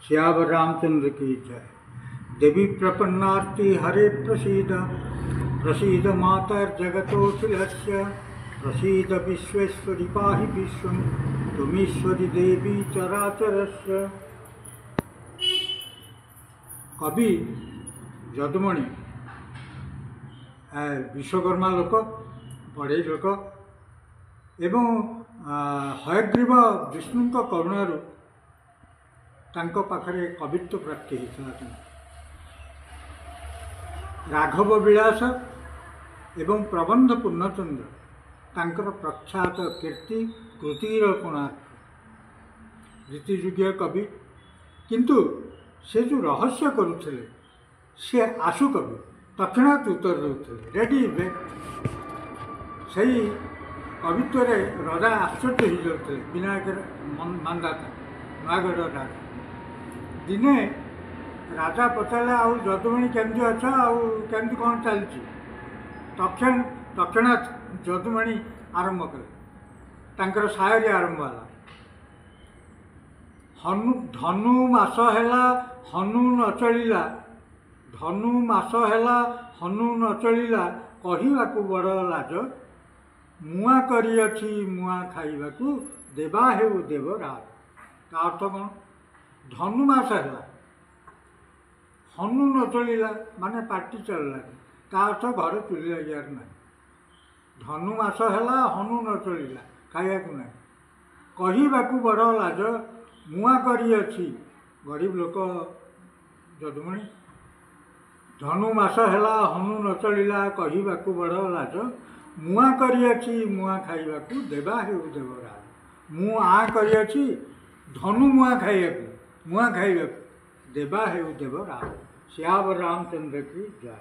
श्यावर रामचंद्र की जय। देवी प्रपन्नार्ति हरे प्रसीद, प्रसीद मातर्जगतोऽखिलस्य, प्रसीद विश्वेश्वरी पाहि विश्वं त्वमीश्वरी देवी चराचरस्य। कवि यदुमणि विश्वकर्मा लोक, बढ़ई लोक एवं हयग्रीव विष्णु करुणारू तांको पाखरे कवित्व प्राप्ति होता। राघव विलास एवं प्रबंध पूर्णचंद्र तांकर प्रख्यात कीर्ति कृतिर कोणार्क रीतिजुगीय कवि, किंतु से जो रहस्य करुले सी आशु कवि तक्षणात् उत्तर देते रेडी से कवित्व राजा आश्चर्य हो जाते। विनायक मानदाता नयागढ़ राजा दिने राजा पचारे आउ जदुमणि केमती अछ आमती कौन चलती। तक्षणात् जदुमणि आरंभ कले शायरी आरंभ है। धनु मास है हनु न चलिला, धनु मास है हनु न चलिला, कहवाकू बड़ लाज, मुआ करिअछि मुआ खाइबाकू देवा हेउ देव राज। ता अर्थ कौन? धनु मास है हनु न चलिला माने पार्टी चलला, ता अर्थ घर चुली लगे ना। धनु मास है हनु न चलिला खाइबाकू ना, कहवाकू बड़ लाज, मुआ करिअछि गरीब लोक जदुमणि। धनु मास है हनु न चलिला, कहवाकू बड़ लाज, मुआ करिअछि मुआ खाइबाकू देवा हेउ देव राज। मुआ करिअछि धनु मुआ खाइबाकू, मुआ खाइबाकू देवा हेउ देव राज। श्यावर रामचंद्र की जय।